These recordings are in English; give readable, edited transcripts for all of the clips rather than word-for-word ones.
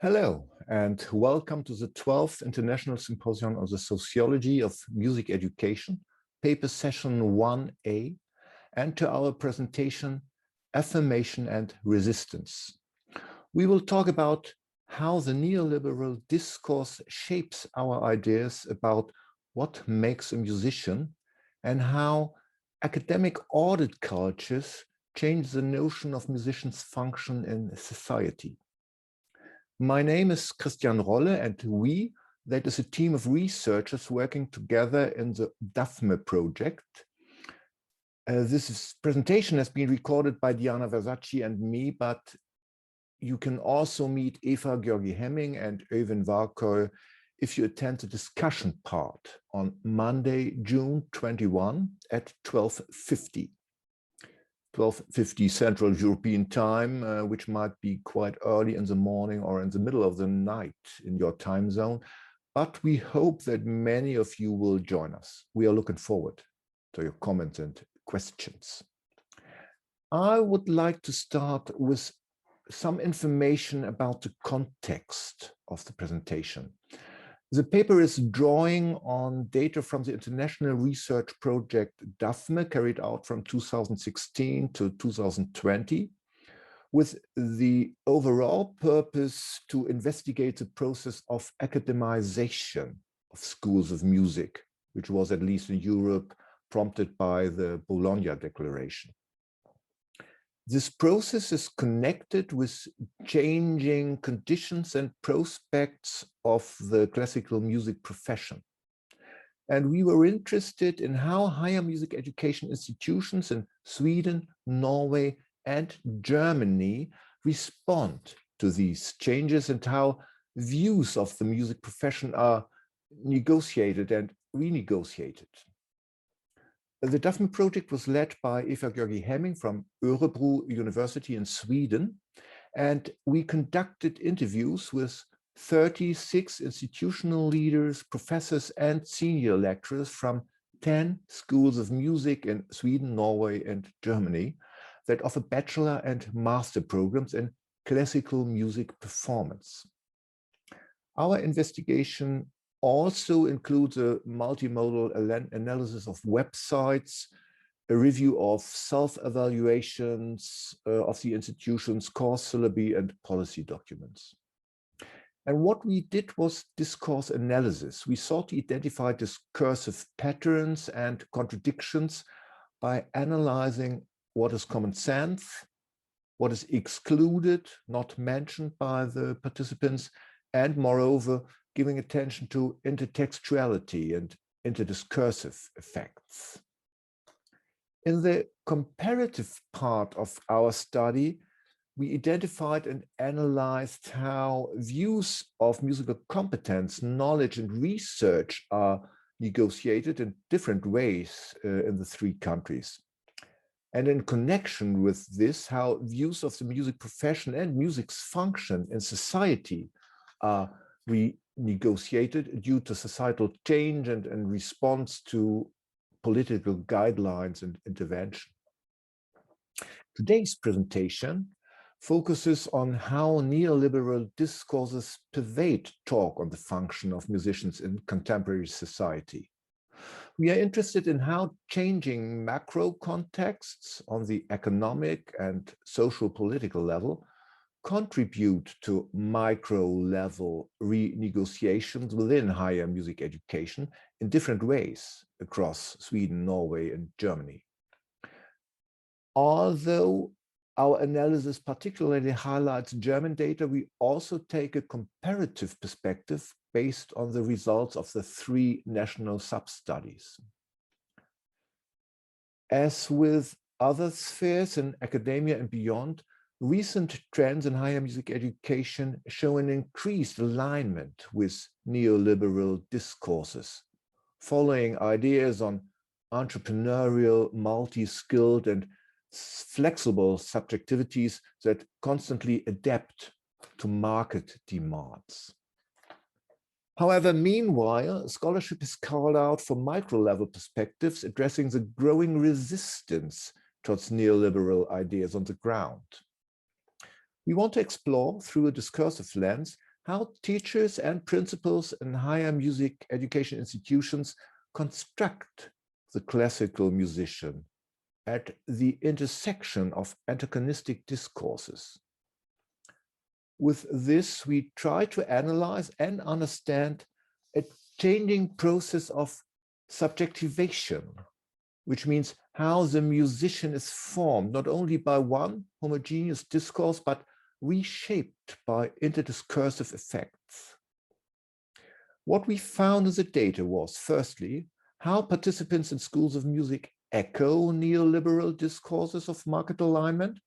Hello, and welcome to the 12th International Symposium on the Sociology of Music Education, paper session 1A, and to our presentation, Affirmation and Resistance. We will talk about how the neoliberal discourse shapes our ideas about what makes a musician and how academic audit cultures change the notion of musicians' function in society. My name is Christian Rolle, and that is a team of researchers working together in the DAPHME project. This presentation has been recorded by Diana Versaci and me, but you can also meet Eva Georgii-Hemming and Øivind Varkøy if you attend the discussion part on Monday, June 21 at 12:50 Central European Time, which might be quite early in the morning or in the middle of the night in your time zone. But we hope that many of you will join us. We are looking forward to your comments and questions. I would like to start with some information about the context of the presentation. The paper is drawing on data from the international research project DAPHME, carried out from 2016 to 2020, with the overall purpose to investigate the process of academisation of schools of music, which was, at least in Europe, prompted by the Bologna Declaration. This process is connected with changing conditions and prospects of the classical music profession. And we were interested in how higher music education institutions in Sweden, Norway, and Germany respond to these changes and how views of the music profession are negotiated and renegotiated. The DAPHME project was led by Eva Georgii-Hemming from Örebro University in Sweden, and we conducted interviews with 36 institutional leaders, professors, and senior lecturers from 10 schools of music in Sweden, Norway, and Germany that offer bachelor and master programs in classical music performance. Our investigation also includes a multimodal analysis of websites, a review of self-evaluations of the institution's course syllabi and policy documents. And what we did was discourse analysis. We sought to identify discursive patterns and contradictions by analyzing what is common sense, what is excluded, not mentioned by the participants, and moreover, giving attention to intertextuality and interdiscursive effects. In the comparative part of our study, we identified and analyzed how views of musical competence, knowledge, and research are negotiated in different ways in the three countries. And in connection with this, how views of the music profession and music's function in society are renegotiated due to societal change and in response to political guidelines and intervention. Today's presentation focuses on how neoliberal discourses pervade talk on the function of musicians in contemporary society. We are interested in how changing macro contexts on the economic and social political level contribute to micro-level renegotiations within higher music education in different ways across Sweden, Norway, and Germany. Although our analysis particularly highlights German data, we also take a comparative perspective based on the results of the 3 national sub-studies. As with other spheres in academia and beyond, recent trends in higher music education show an increased alignment with neoliberal discourses, following ideas on entrepreneurial, multi-skilled, and flexible subjectivities that constantly adapt to market demands. However, meanwhile, scholarship is called out for micro-level perspectives addressing the growing resistance towards neoliberal ideas on the ground. We want to explore, through a discursive lens, how teachers and principals in higher music education institutions construct the classical musician at the intersection of antagonistic discourses. With this, we try to analyze and understand a changing process of subjectivation, which means how the musician is formed not only by one homogeneous discourse, but reshaped by interdiscursive effects. What we found in the data was, firstly, how participants in schools of music echo neoliberal discourses of market alignment,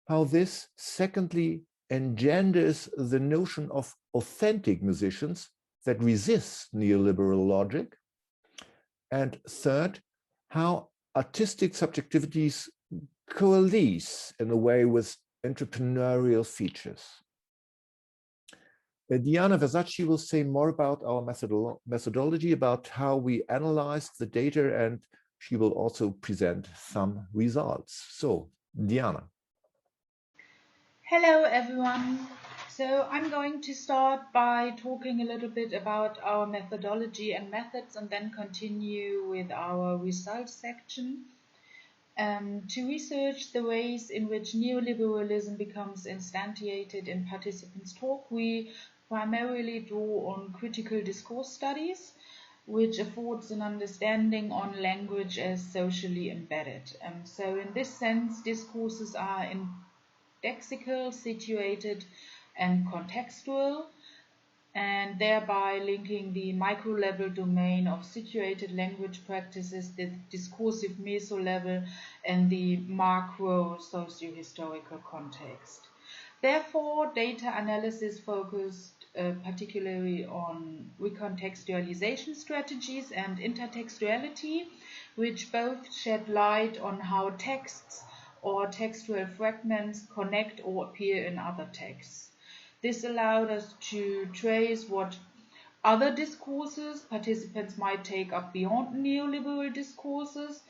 how this, secondly, engenders the notion of authentic musicians that resist neoliberal logic, and third, how artistic subjectivities coalesce in a way with entrepreneurial features. Diana Versaci will say more about our methodology, about how we analyzed the data, and she will also present some results. So, Diana. Hello, everyone. So I'm going to start by talking a little bit about our methodology and methods and then continue with our results section. To research the ways in which neoliberalism becomes instantiated in participants' talk, we primarily draw on critical discourse studies, which affords an understanding on language as socially embedded. So in this sense, discourses are lexical, situated, and contextual, and thereby linking the micro-level domain of situated language practices, the discursive meso-level, and the macro socio-historical context. Therefore, data analysis focused particularly on recontextualization strategies and intertextuality, which both shed light on how texts or textual fragments connect or appear in other texts. This allowed us to trace what other discourses participants might take up beyond neoliberal discourses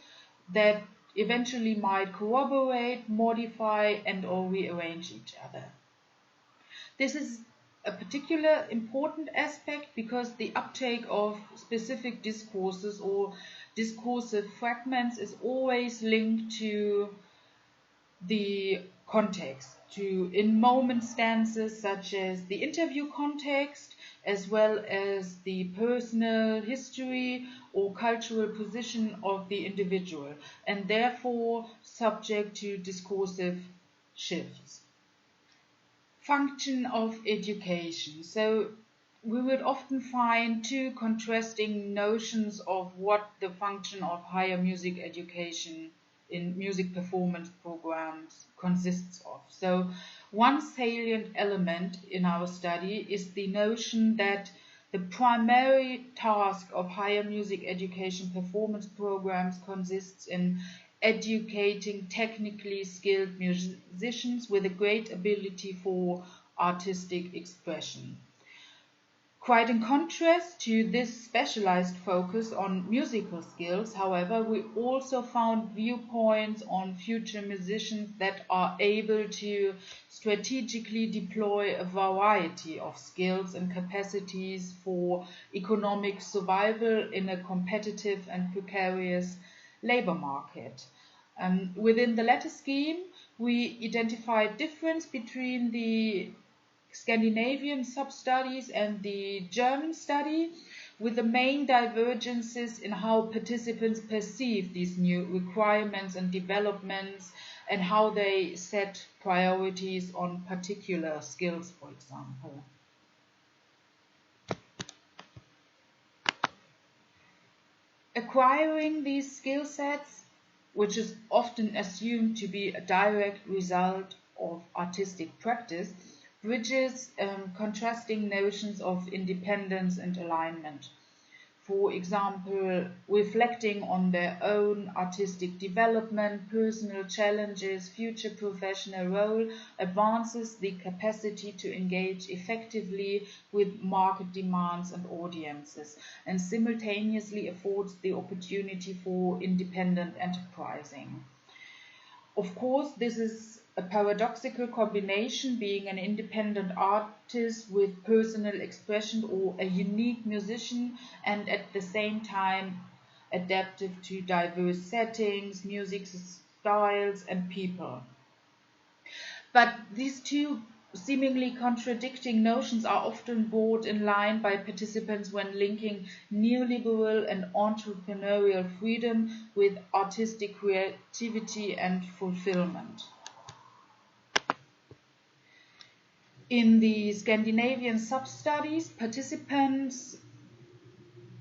that eventually might corroborate, modify, and or rearrange each other. This is a particular important aspect because the uptake of specific discourses or discursive fragments is always linked to the context, to in-moment stances such as the interview context, as well as the personal history or cultural position of the individual, and therefore subject to discursive shifts. Function of education. So we would often find two contrasting notions of what the function of higher music education in music performance programs consists of. So one salient element in our study is the notion that the primary task of higher music education performance programs consists in educating technically skilled musicians with a great ability for artistic expression. Quite in contrast to this specialized focus on musical skills, however, we also found viewpoints on future musicians that are able to strategically deploy a variety of skills and capacities for economic survival in a competitive and precarious labor market. Within the latter scheme, we identified difference between the Scandinavian sub-studies and the German study, with the main divergences in how participants perceive these new requirements and developments and how they set priorities on particular skills, for example. Acquiring these skill sets, which is often assumed to be a direct result of artistic practice, bridges contrasting notions of independence and alignment. For example, reflecting on their own artistic development, personal challenges, future professional role, advances the capacity to engage effectively with market demands and audiences, and simultaneously affords the opportunity for independent enterprising. Of course, this is a paradoxical combination, being an independent artist with personal expression or a unique musician, and at the same time adaptive to diverse settings, music styles, and people. But these two seemingly contradicting notions are often brought in line by participants when linking neoliberal and entrepreneurial freedom with artistic creativity and fulfillment. In the Scandinavian sub-studies, participants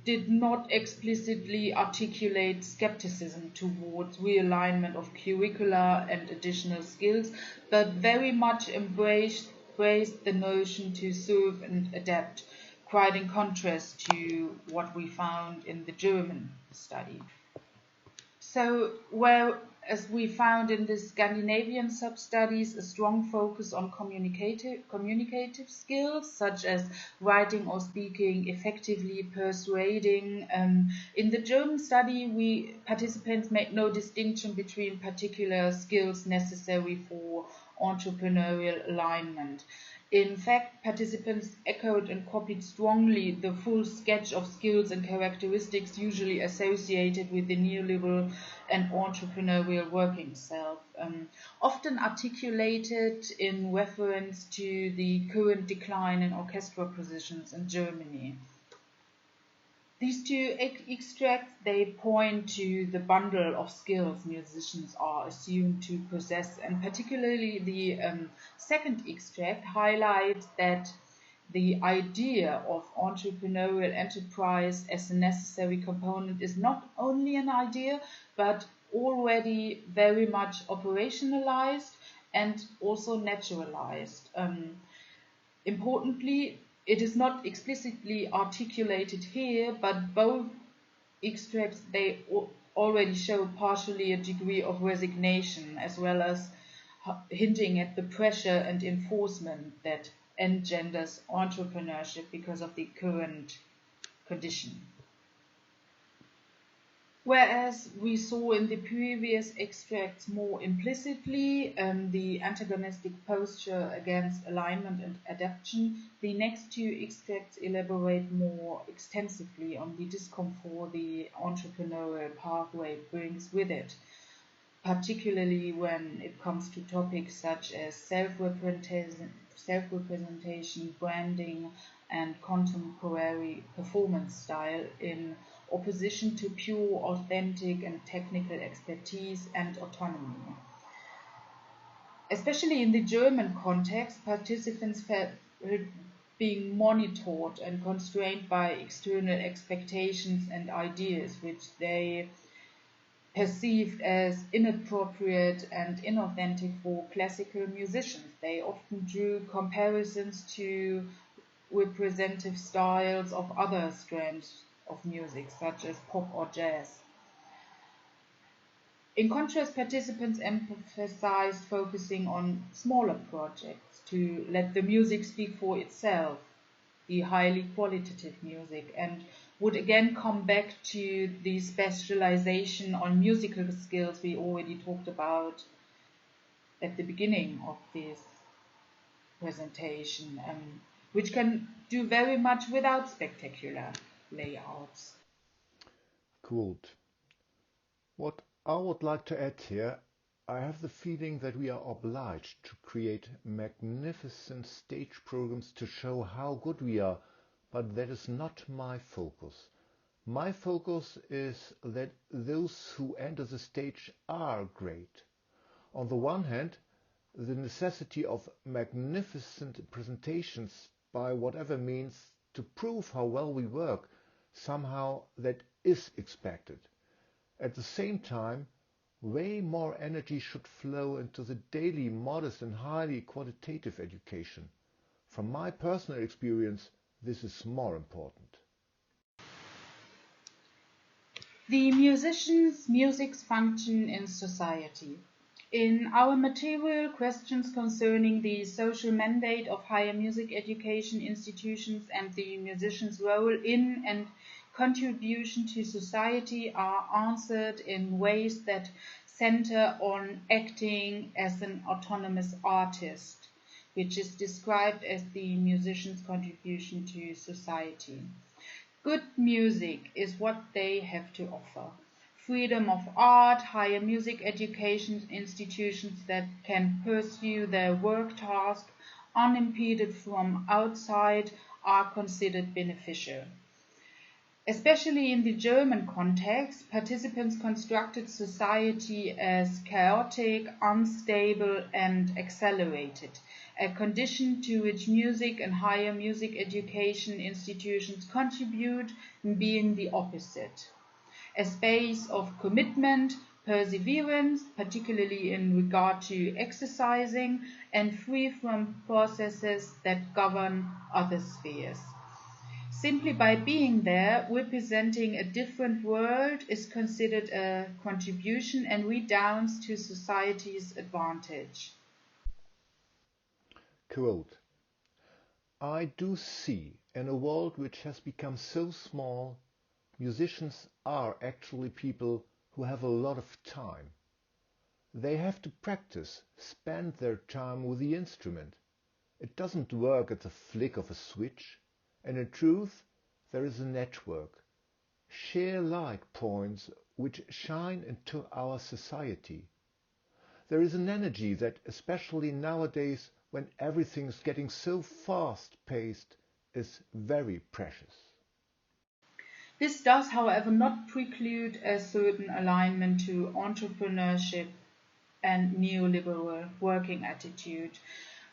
did not explicitly articulate skepticism towards realignment of curricula and additional skills, but very much embraced the notion to serve and adapt, quite in contrast to what we found in the German study. So, whereas we found in the Scandinavian sub-studies a strong focus on communicative skills, such as writing or speaking effectively, persuading. In the German study, participants made no distinction between particular skills necessary for entrepreneurial alignment. In fact, participants echoed and copied strongly the full sketch of skills and characteristics usually associated with the neoliberal and entrepreneurial working self, often articulated in reference to the current decline in orchestral positions in Germany. These two extracts, they point to the bundle of skills musicians are assumed to possess, and particularly the second extract highlights that the idea of entrepreneurial enterprise as a necessary component is not only an idea, but already very much operationalized and also naturalized. Importantly, it is not explicitly articulated here, but both extracts, they already show partially a degree of resignation, as well as hinting at the pressure and enforcement that engenders entrepreneurship because of the current condition. Whereas we saw in the previous extracts more implicitly the antagonistic posture against alignment and adaptation, the next two extracts elaborate more extensively on the discomfort the entrepreneurial pathway brings with it, particularly when it comes to topics such as self-representation, branding, and contemporary performance style in opposition to pure, authentic, and technical expertise and autonomy. Especially in the German context, participants felt being monitored and constrained by external expectations and ideas, which they perceived as inappropriate and inauthentic for classical musicians. They often drew comparisons to representative styles of other strands of music, such as pop or jazz. In contrast, participants emphasized focusing on smaller projects to let the music speak for itself, the highly qualitative music, and would again come back to the specialization on musical skills we already talked about at the beginning of this presentation, which can do very much without spectacular layouts. Cool. What I would like to add here, I have the feeling that we are obliged to create magnificent stage programs to show how good we are, but that is not my focus. My focus is that those who enter the stage are great. On the one hand, the necessity of magnificent presentations by whatever means to prove how well we work, somehow that is expected. At the same time, way more energy should flow into the daily, modest and highly qualitative education. From my personal experience, this is more important. The musician's music's function in society. In our material, questions concerning the social mandate of higher music education institutions and the musician's role in and contribution to society are answered in ways that center on acting as an autonomous artist, which is described as the musician's contribution to society. Good music is what they have to offer. Freedom of art, higher music education institutions that can pursue their work task unimpeded from outside are considered beneficial. Especially in the German context, participants constructed society as chaotic, unstable, and accelerated, a condition to which music and higher music education institutions contribute, being the opposite. A space of commitment, perseverance, particularly in regard to exercising, and free from processes that govern other spheres. Simply by being there, representing a different world is considered a contribution and redounds to society's advantage. Quote, I do see in a world which has become so small, musicians are actually people who have a lot of time. They have to practice, spend their time with the instrument. It doesn't work at the flick of a switch, and in truth, there is a network, share-like points which shine into our society. There is an energy that, especially nowadays when everything is getting so fast-paced, is very precious. This does, however, not preclude a certain alignment to entrepreneurship and neoliberal working attitude,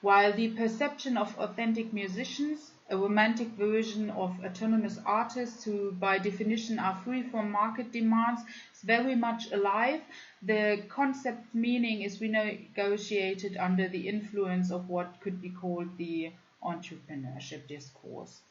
while the perception of authentic musicians, a romantic version of autonomous artists who by definition are free from market demands, is very much alive. The concept's meaning is renegotiated under the influence of what could be called the entrepreneurship discourse.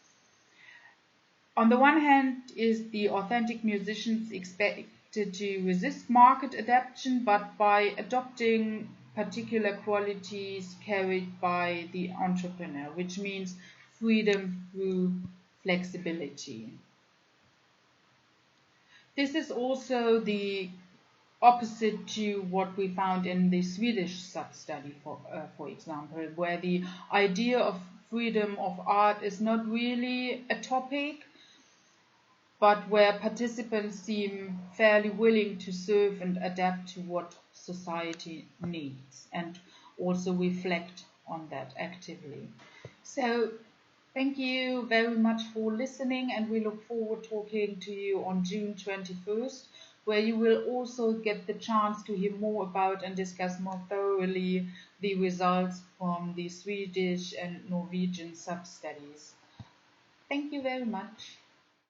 On the one hand, is the authentic musicians expected to resist market adaptation, but by adopting particular qualities carried by the entrepreneur, which means freedom through flexibility. This is also the opposite to what we found in the Swedish sub-study, for example, where the idea of freedom of art is not really a topic, but where participants seem fairly willing to serve and adapt to what society needs and also reflect on that actively. So thank you very much for listening, and we look forward to talking to you on June 21st, where you will also get the chance to hear more about and discuss more thoroughly the results from the Swedish and Norwegian sub-studies. Thank you very much.